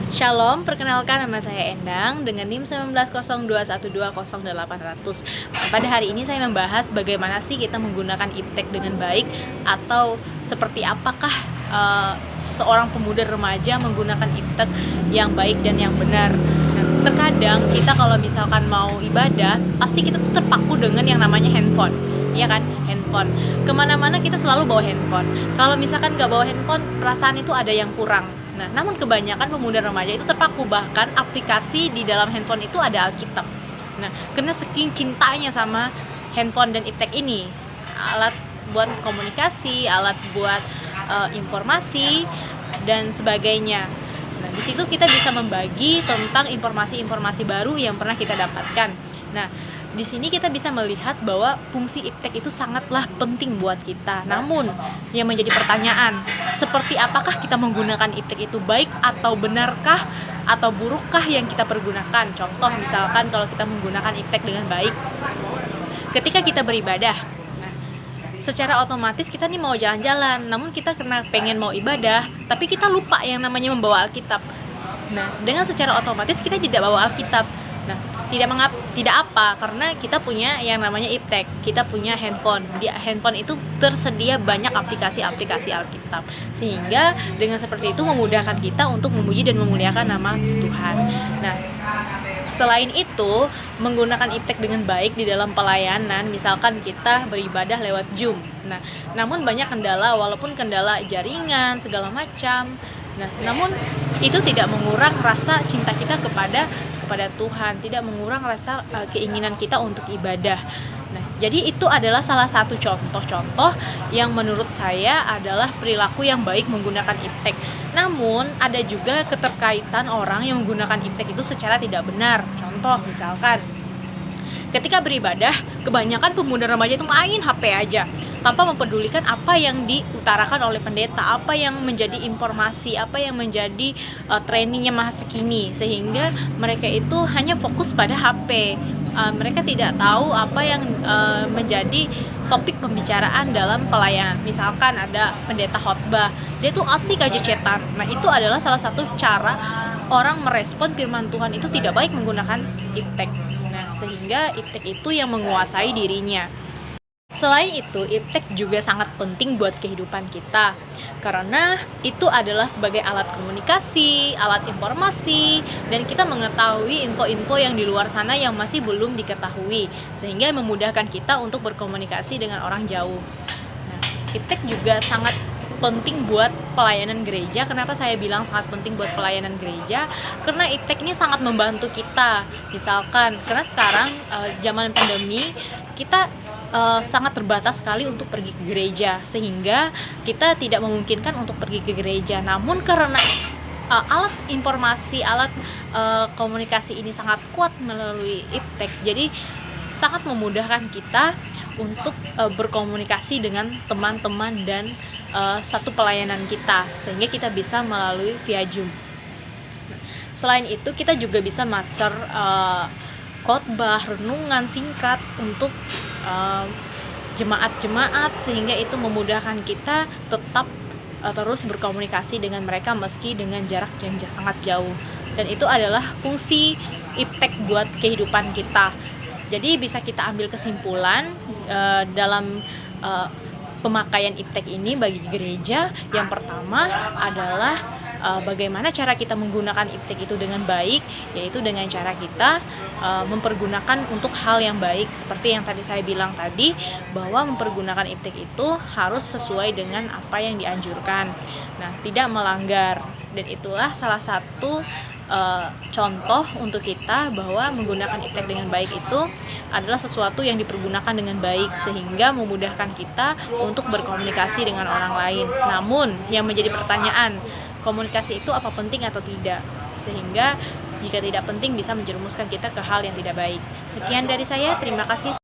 Shalom, perkenalkan nama saya Endang dengan NIM 1902120800. Pada hari ini saya membahas bagaimana sih kita menggunakan iptek dengan baik, atau seperti apakah seorang pemuda remaja menggunakan iptek yang baik dan yang benar. Terkadang kita kalau misalkan mau ibadah, pasti kita tuh terpaku dengan yang namanya handphone, ya kan? Handphone. Kemana-mana kita selalu bawa handphone. Kalau misalkan nggak bawa handphone, perasaan itu ada yang kurang. Nah, namun kebanyakan pemuda remaja itu terpaku, bahkan aplikasi di dalam handphone itu ada Alkitab. Nah, karena saking cintanya sama handphone dan iptek ini, alat buat komunikasi, alat buat informasi dan sebagainya. Nah, di situ kita bisa membagi tentang informasi-informasi baru yang pernah kita dapatkan. Nah, di sini kita bisa melihat bahwa fungsi iptek itu sangatlah penting buat kita. Namun, yang menjadi pertanyaan, seperti apakah kita menggunakan iptek itu, baik atau benarkah atau burukkah yang kita pergunakan? Contoh misalkan kalau kita menggunakan iptek dengan baik ketika kita beribadah. Nah, secara otomatis kita nih mau jalan-jalan, namun kita karena pengen mau ibadah, tapi kita lupa yang namanya membawa Alkitab. Nah, dengan secara otomatis kita tidak bawa Alkitab. Nah, tidak apa, karena kita punya yang namanya iptek, kita punya handphone. Di handphone itu tersedia banyak aplikasi-aplikasi Alkitab, sehingga dengan seperti itu memudahkan kita untuk memuji dan memuliakan nama Tuhan. Nah, selain itu, menggunakan iptek dengan baik di dalam pelayanan, misalkan kita beribadah lewat Zoom. Nah, namun banyak kendala, walaupun kendala jaringan segala macam. Nah, namun itu tidak mengurang rasa cinta kita kepada Tuhan, tidak mengurang rasa keinginan kita untuk ibadah. Nah, jadi itu adalah salah satu contoh-contoh yang menurut saya adalah perilaku yang baik menggunakan iptek. Namun ada juga keterkaitan orang yang menggunakan iptek itu secara tidak benar. Contoh misalkan ketika beribadah, kebanyakan pemuda remaja itu main HP aja tanpa mempedulikan apa yang diutarakan oleh pendeta, apa yang menjadi informasi, apa yang menjadi trainingnya masa kini, sehingga mereka itu hanya fokus pada HP. Mereka tidak tahu apa yang menjadi topik pembicaraan dalam pelayanan. Misalkan ada pendeta khotbah, dia tuh asik aja chatan. Nah, itu adalah salah satu cara orang merespon firman Tuhan itu tidak baik menggunakan iptek. Nah, sehingga iptek itu yang menguasai dirinya. Selain itu, iptek juga sangat penting buat kehidupan kita, karena itu adalah sebagai alat komunikasi, alat informasi, dan kita mengetahui info-info yang di luar sana yang masih belum diketahui, sehingga memudahkan kita untuk berkomunikasi dengan orang jauh. Nah, iptek juga sangat penting buat pelayanan gereja. Kenapa saya bilang sangat penting buat pelayanan gereja? Karena iptek ini sangat membantu kita. Misalkan, karena sekarang zaman pandemi, kita sangat terbatas sekali untuk pergi ke gereja, sehingga kita tidak memungkinkan untuk pergi ke gereja. Namun karena alat informasi, alat komunikasi ini sangat kuat melalui iptek, jadi sangat memudahkan kita untuk berkomunikasi dengan teman-teman dan satu pelayanan kita, sehingga kita bisa melalui via Zoom. Selain itu, kita juga bisa master khotbah, renungan singkat untuk jemaat-jemaat, sehingga itu memudahkan kita tetap terus berkomunikasi dengan mereka meski dengan jarak yang sangat jauh. Dan itu adalah fungsi iptek buat kehidupan kita. Jadi bisa kita ambil kesimpulan dalam pemakaian iptek ini bagi gereja. Yang pertama adalah bagaimana cara kita menggunakan iptek itu dengan baik, yaitu dengan cara kita mempergunakan untuk hal yang baik, seperti yang tadi saya bilang tadi, bahwa mempergunakan iptek itu harus sesuai dengan apa yang dianjurkan. Nah, tidak melanggar. Dan itulah salah satu contoh untuk kita bahwa menggunakan iptek dengan baik itu adalah sesuatu yang dipergunakan dengan baik, sehingga memudahkan kita untuk berkomunikasi dengan orang lain. Namun yang menjadi pertanyaan, komunikasi itu apa penting atau tidak? Sehingga jika tidak penting bisa menjerumuskan kita ke hal yang tidak baik. Sekian dari saya, terima kasih.